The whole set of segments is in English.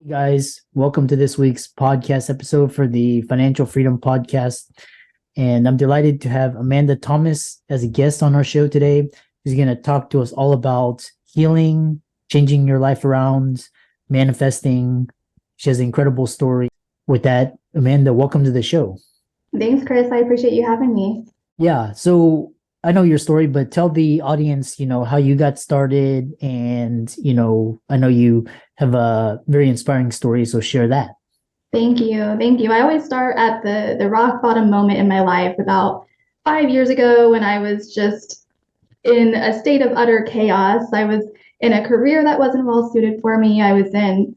Hey guys, welcome to this week's podcast episode for the Financial Freedom Podcast. And I'm delighted to have Amanda Thomas as a guest on our show today, who's going to talk to us all about healing, changing your life around, manifesting. She has an incredible story. With that, Amanda, welcome to the show. Thanks, Chris. I appreciate you having me. Yeah, so I know your story, but tell the audience, how you got started. And, I know you have a very inspiring story, so share that. Thank you. Thank you. I always start at the rock bottom moment in my life about 5 years ago when I was just in a state of utter chaos. I was in a career that wasn't well suited for me. I was in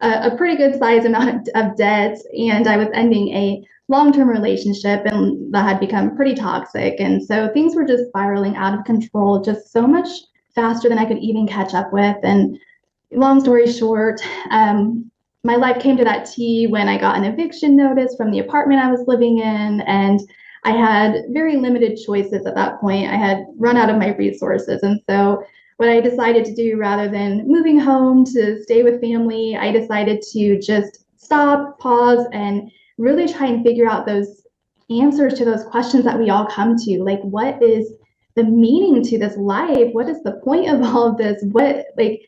a pretty good size amount of debt, and I was ending a long-term relationship and that had become pretty toxic. And so things were just spiraling out of control, just so much faster than I could even catch up with. And long story short, my life came to that T when I got an eviction notice from the apartment I was living in, and I had very limited choices at that point. I had run out of my resources. And so what I decided to do, rather than moving home to stay with family, I decided to just stop, pause, and really try and figure out those answers to those questions that we all come to. Like, what is the meaning to this life? What is the point of all of this?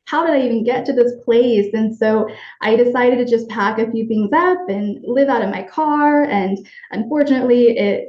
How did I even get to this place? And so I decided to just pack a few things up and live out of my car. And unfortunately, it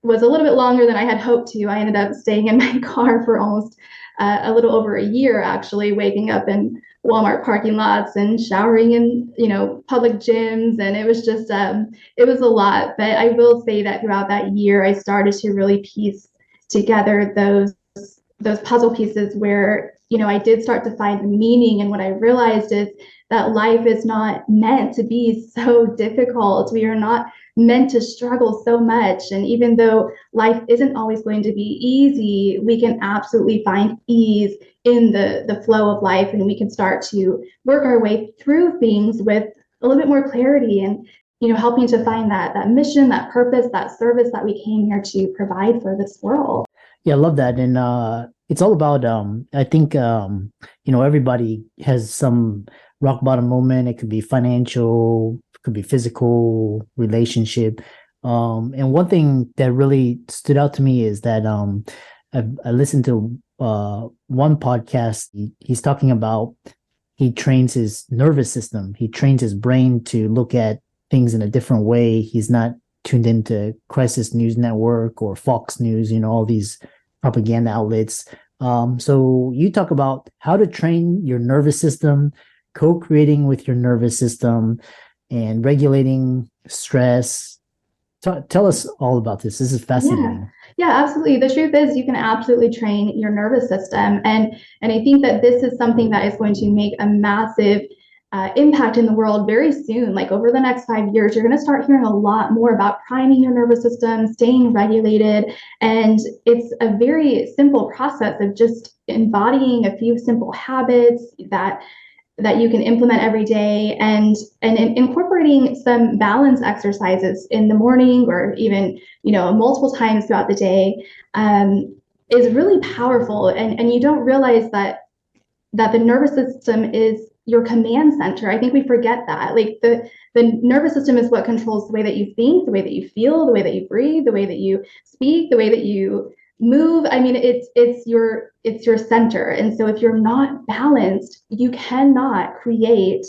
was a little bit longer than I had hoped to. I ended up staying in my car for almost a little over a year, actually, waking up in Walmart parking lots and showering in, public gyms. And it was just, it was a lot. But I will say that throughout that year, I started to really piece together those puzzle pieces where, I did start to find the meaning. And what I realized is that life is not meant to be so difficult. We are not meant to struggle so much. And even though life isn't always going to be easy, we can absolutely find ease in the flow of life, and we can start to work our way through things with a little bit more clarity and helping to find that mission, that purpose, that service that we came here to provide for this world. Yeah, I love that. And it's all about I think everybody has some rock bottom moment. It could be financial, it could be physical, relationship. And one thing that really stood out to me is that I listened to one podcast. He's talking about he trains his nervous system. He trains his brain to look at things in a different way. He's not tuned into Crisis News Network or Fox News, all these propaganda outlets. So you talk about how to train your nervous system, co-creating with your nervous system, and regulating stress. Tell us all about this. This is fascinating. Yeah, absolutely. The truth is you can absolutely train your nervous system. And I think that this is something that is going to make a massive impact in the world very soon. Like over the next 5 years, you're going to start hearing a lot more about priming your nervous system, staying regulated. And it's a very simple process of just embodying a few simple habits that you can implement every day, and incorporating some balance exercises in the morning or even multiple times throughout the day is really powerful. And you don't realize that the nervous system is your command center. I think we forget that. Like the nervous system is what controls the way that you think, the way that you feel, the way that you breathe, the way that you speak, the way that you move. I mean, it's your center. And so if you're not balanced, you cannot create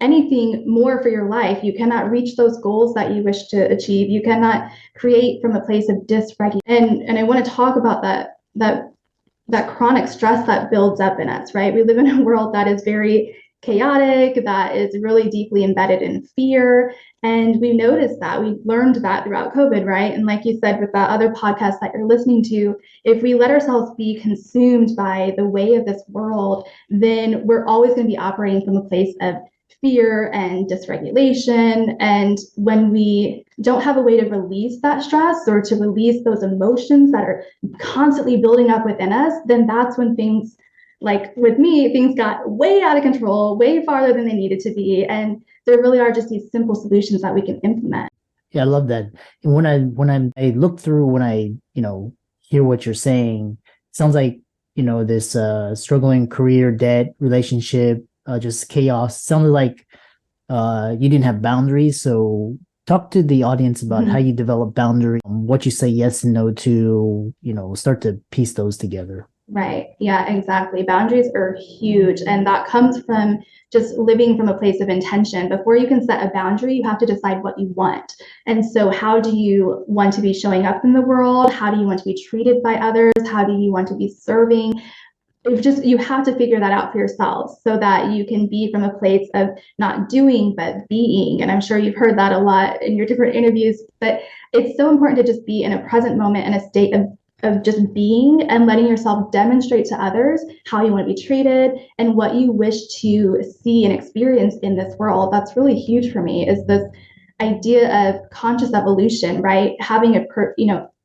anything more for your life. You cannot reach those goals that you wish to achieve. You cannot create from a place of dysregulation. And I want to talk about that chronic stress that builds up in us, right? We live in a world that is very chaotic, that is really deeply embedded in fear. And we noticed that, we learned that throughout COVID, right? And like you said, with that other podcast that you're listening to, if we let ourselves be consumed by the way of this world, then we're always going to be operating from a place of fear and dysregulation. And when we don't have a way to release that stress or to release those emotions that are constantly building up within us, then that's when things, like with me, things got way out of control, way farther than they needed to be. And there really are just these simple solutions that we can implement. Yeah, I love that. And I look through, when I hear what you're saying, it sounds like this struggling career, debt, relationship, just chaos. Sounded like you didn't have boundaries. So talk to the audience about how you develop boundaries, what you say yes and no to, start to piece those together. Right. Yeah, exactly. Boundaries are huge. And that comes from just living from a place of intention. Before you can set a boundary, you have to decide what you want. And so, how do you want to be showing up in the world? How do you want to be treated by others? How do you want to be serving? You have to figure that out for yourselves so that you can be from a place of not doing but being. And I'm sure you've heard that a lot in your different interviews, but it's so important to just be in a present moment, in a state of just being and letting yourself demonstrate to others how you want to be treated and what you wish to see and experience in this world. That's really huge for me, is this idea of conscious evolution, right? Having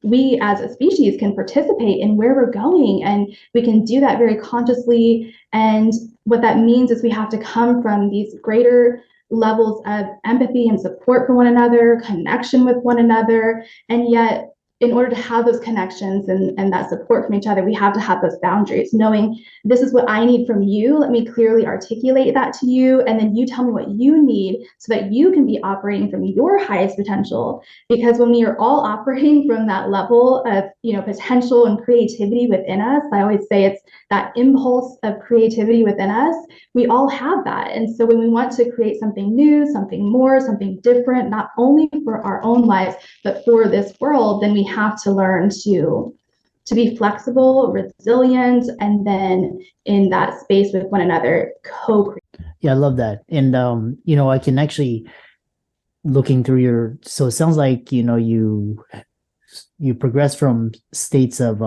we as a species can participate in where we're going, and we can do that very consciously. And what that means is we have to come from these greater levels of empathy and support for one another, connection with one another. And yet, in order to have those connections and that support from each other, we have to have those boundaries, knowing this is what I need from you. Let me clearly articulate that to you. And then you tell me what you need so that you can be operating from your highest potential. Because when we are all operating from that level of, potential and creativity within us, I always say it's that impulse of creativity within us. We all have that. And so when we want to create something new, something more, something different, not only for our own lives, but for this world, then we have to learn to be flexible, resilient, and then in that space with one another, co-create. Yeah, I love that. And I can actually, looking through so it sounds like you progress from states of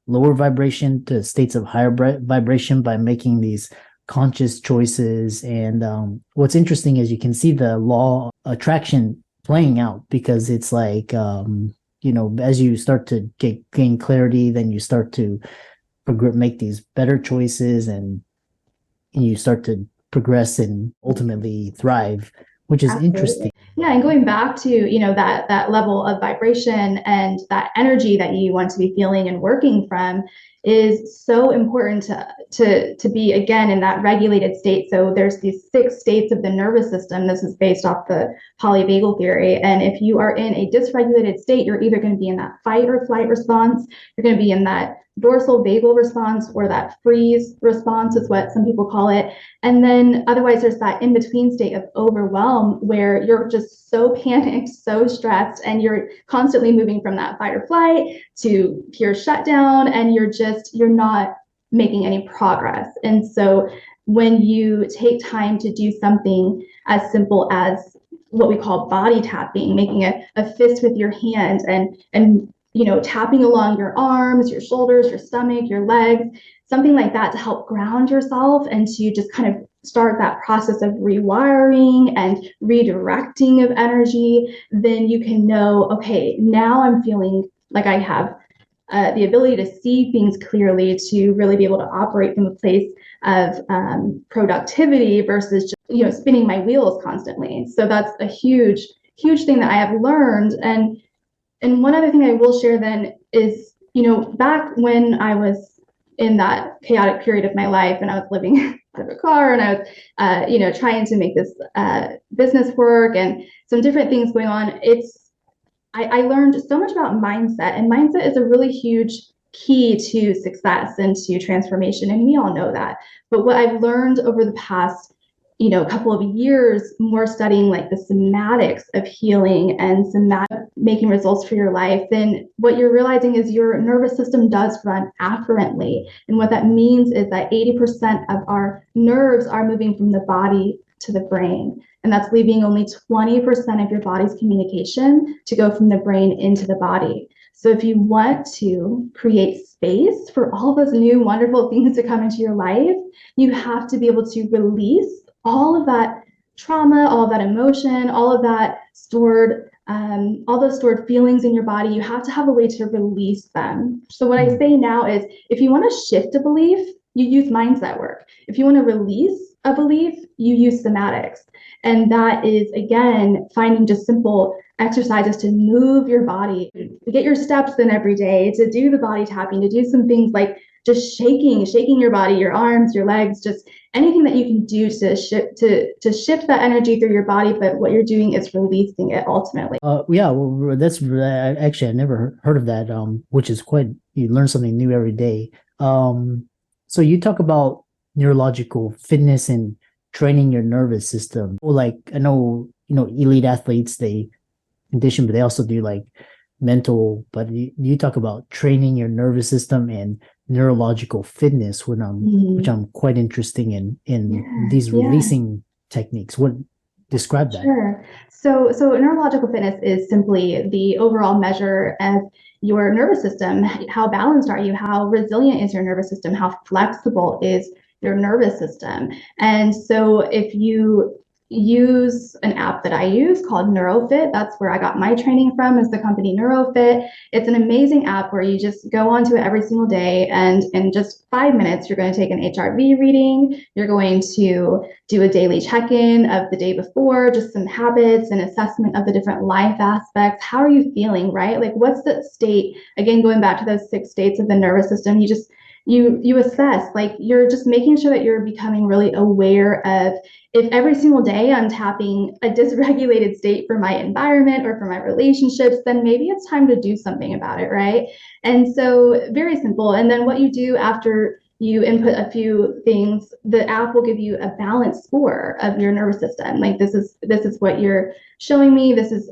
lower vibration to states of higher vibration by making these conscious choices. And what's interesting is you can see the law of attraction playing out, because it's like as you start to gain clarity, then you start to make these better choices, and you start to progress and ultimately thrive, which is Absolutely. Interesting. Yeah, and going back to that level of vibration and that energy that you want to be feeling and working from is so important to be, again, in that regulated state. So there's these 6 states of the nervous system. This is based off the polyvagal theory. And if you are in a dysregulated state, you're either going to be in that fight or flight response, you're going to be in that dorsal vagal response, or that freeze response is what some people call it. And then otherwise there's that in-between state of overwhelm, where you're just so panicked, so stressed, and you're constantly moving from that fight or flight to pure shutdown, and you're not making any progress. And so when you take time to do something as simple as what we call body tapping, making a fist with your hand and tapping along your arms, your shoulders, your stomach, your legs, something like that, to help ground yourself and to just kind of start that process of rewiring and redirecting of energy, then you can know, okay, now I'm feeling like I have the ability to see things clearly, to really be able to operate from a place of productivity versus just spinning my wheels constantly. So that's a huge thing that I have learned. And one other thing I will share then is, back when I was in that chaotic period of my life and I was living out of a car, and I was, trying to make this business work and some different things going on, I learned so much about mindset, and mindset is a really huge key to success and to transformation. And we all know that. But what I've learned over the past couple of years, more studying like the somatics of healing and making results for your life, then what you're realizing is your nervous system does run afferently. And what that means is that 80% of our nerves are moving from the body to the brain. And that's leaving only 20% of your body's communication to go from the brain into the body. So if you want to create space for all those new wonderful things to come into your life, you have to be able to release all of that trauma, all of that emotion, all of that stored, all those stored feelings in your body. You have to have a way to release them. So what I say now is, if you want to shift a belief, you use mindset work. If you want to release a belief, you use somatics. And that is, again, finding just simple exercises to move your body, to get your steps in every day, to do the body tapping, to do some things like just shaking your body, your arms, your legs, just anything that you can do to shift that energy through your body, but what you're doing is releasing it ultimately. Yeah, well, that's actually I never heard of that. Which is quite, you learn something new every day. So you talk about neurological fitness and training your nervous system. Well, like I know, elite athletes, they condition, but they also do like mental. But you talk about training your nervous system and neurological fitness, which I'm quite interesting in these Yeah. releasing techniques. What describe that? Sure. So neurological fitness is simply the overall measure of your nervous system. How balanced are you? How resilient is your nervous system? How flexible is your nervous system? And so if you use an app that I use called NeuroFit, that's where I got my training from, is the company NeuroFit. It's an amazing app where you just go onto it every single day, and in just 5 minutes, you're going to take an HRV reading. You're going to do a daily check-in of the day before, just some habits and assessment of the different life aspects. How are you feeling, right? Like, what's the state? Again, going back to those 6 states of the nervous system, you assess, like, you're just making sure that you're becoming really aware of, if every single day I'm tapping a dysregulated state for my environment or for my relationships, then maybe it's time to do something about it, right? And so very simple. And then what you do after you input a few things, the app will give you a balance score of your nervous system. Like, this is what you're showing me. This is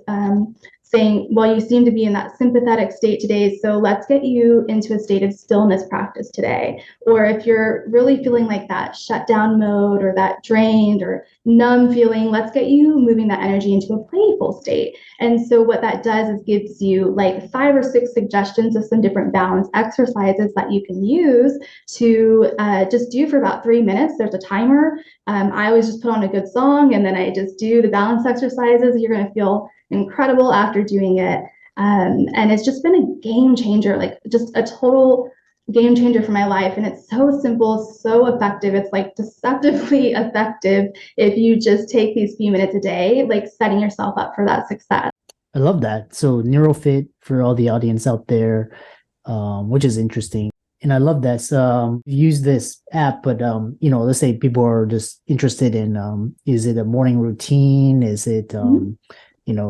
saying, well, you seem to be in that sympathetic state today, so let's get you into a state of stillness practice today. Or if you're really feeling like that shutdown mode or that drained or numb feeling, let's get you moving that energy into a playful state. And so what that does is gives you like 5 or 6 suggestions of some different balance exercises that you can use to just do for about 3 minutes. There's a timer. I always just put on a good song, and then I just do the balance exercises. You're going to feel incredible after doing it. And it's just been a game changer, like just a total game changer for my life. And it's so simple, so effective. It's like deceptively effective if you just take these few minutes a day, like setting yourself up for that success. I love that. So NeuroFit for all the audience out there, which is interesting. And I love that. Use this app, but let's say people are just interested in, is it a morning routine? Is it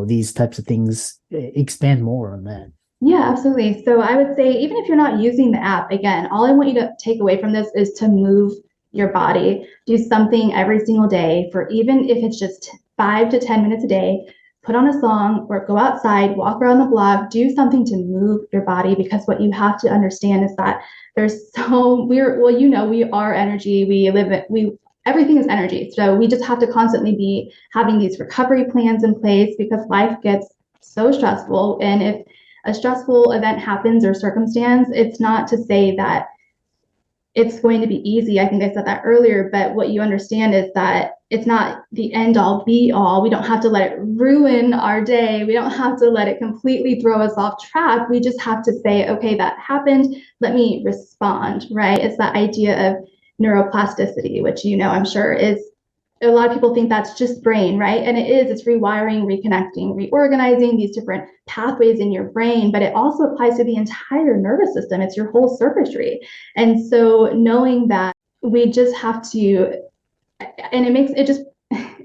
these types of things? Expand more on that. Yeah, absolutely. So I would say, even if you're not using the app, again, all I want you to take away from this is to move your body. Do something every single day, for even if it's just 5 to 10 minutes a day. Put on a song or go outside, walk around the block, do something to move your body, because what you have to understand is that we are energy. Everything is energy. So we just have to constantly be having these recovery plans in place, because life gets so stressful. And if a stressful event happens or circumstance, it's not to say that it's going to be easy. I think I said that earlier, but what you understand is that it's not the end all be all. We don't have to let it ruin our day. We don't have to let it completely throw us off track. We just have to say, okay, that happened. Let me respond, right? It's that idea of neuroplasticity, which, I'm sure is, a lot of people think that's just brain, right? And it is. It's rewiring, reconnecting, reorganizing these different pathways in your brain, but it also applies to the entire nervous system. It's your whole circuitry. And so knowing that we just have to, and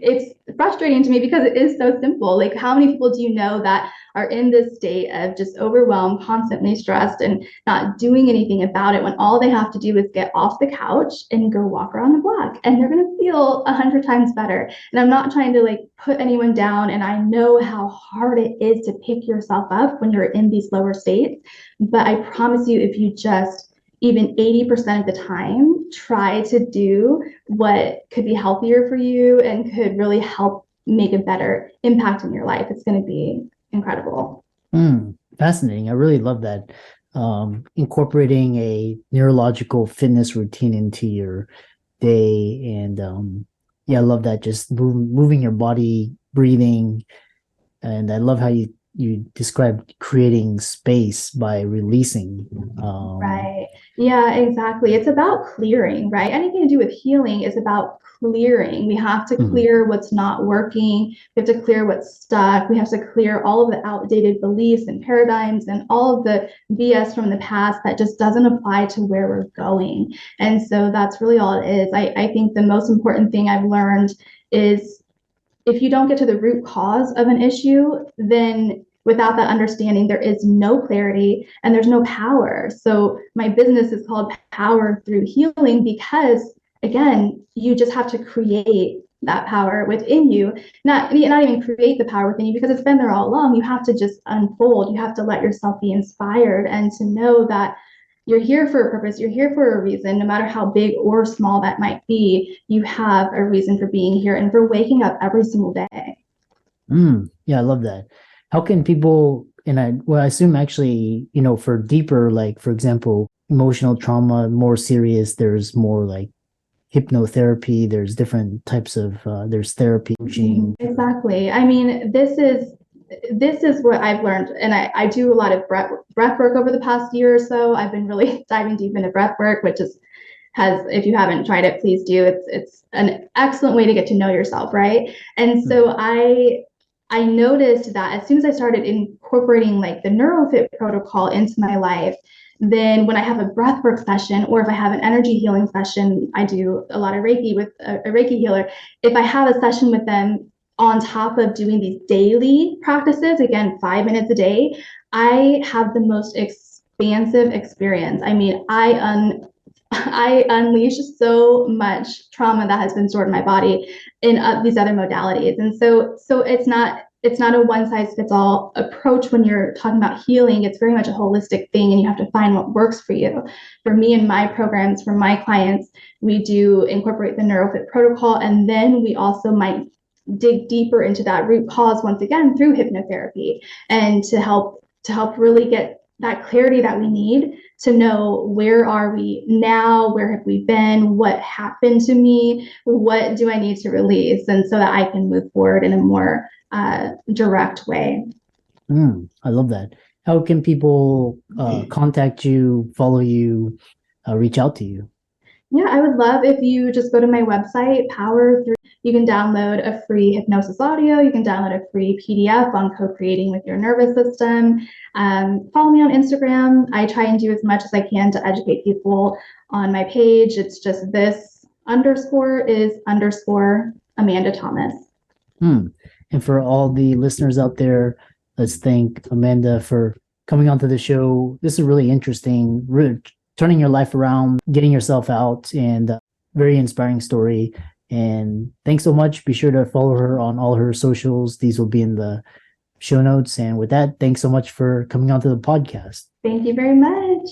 it's frustrating to me, because it is so simple. Like, how many people do you know that are in this state of just overwhelmed, constantly stressed, and not doing anything about it, when all they have to do is get off the couch and go walk around the block, and they're going to feel 100 times better. And I'm not trying to like put anyone down, and I know how hard it is to pick yourself up when you're in these lower states, but I promise you, if you just even 80% of the time try to do what could be healthier for you and could really help make a better impact in your life, it's going to be incredible. Fascinating. I really love that. Incorporating a neurological fitness routine into your day. And I love that. Just moving your body, breathing. And I love how you you described creating space by releasing. Right. Yeah, exactly. It's about clearing, right? Anything to do with healing is about clearing. We have to clear what's not working. We have to clear what's stuck. We have to clear all of the outdated beliefs and paradigms and all of the BS from the past that just doesn't apply to where we're going. And so that's really all it is. I think the most important thing I've learned is if you don't get to the root cause of an issue, then without that understanding, there is no clarity and there's no power. So my business is called Power Through Healing because, again, you just have to create that power within you, not even create the power within you because it's been there all along. You have to just unfold. You have to let yourself be inspired and to know that you're here for a purpose. You're here for a reason, no matter how big or small that might be. You have a reason for being here and for waking up every single day. Yeah, I love that. How can people, and I assume actually, for deeper, like, for example, emotional trauma, more serious, there's more like hypnotherapy, there's different types of, there's therapy. Exactly. I mean, this is what I've learned. And I do a lot of breath work over the past year or so. I've been really diving deep into breath work, which if you haven't tried it, please do. It's an excellent way to get to know yourself, right? And so I noticed that as soon as I started incorporating like the neurofit protocol into my life, then when I have a breathwork session or if I have an energy healing session, I do a lot of Reiki with a Reiki healer. If I have a session with them on top of doing these daily practices, again, 5 minutes a day, I have the most expansive experience. I mean, I unleash so much trauma that has been stored in my body in these other modalities. And so it's not a one size fits all approach when you're talking about healing. It's very much a holistic thing and you have to find what works for you. For me and my programs, for my clients, we do incorporate the neurofit protocol, and then we also might dig deeper into that root cause once again through hypnotherapy and to help really get that clarity that we need to know where are we now, where have we been, what happened to me, what do I need to release, and so that I can move forward in a more direct way. I love that. How can people contact you, follow you, reach out to you? Yeah, I would love if you just go to my website, Power Through. You can download a free hypnosis audio. You can download a free PDF on co-creating with your nervous system. Follow me on Instagram. I try and do as much as I can to educate people on my page. It's just this _is_ Amanda Thomas. And for all the listeners out there, let's thank Amanda for coming onto the show. This is really interesting. Turning your life around, getting yourself out, and very inspiring story. And thanks so much. Be sure to follow her on all her socials. These will be in the show notes. And with that, thanks so much for coming onto the podcast. Thank you very much.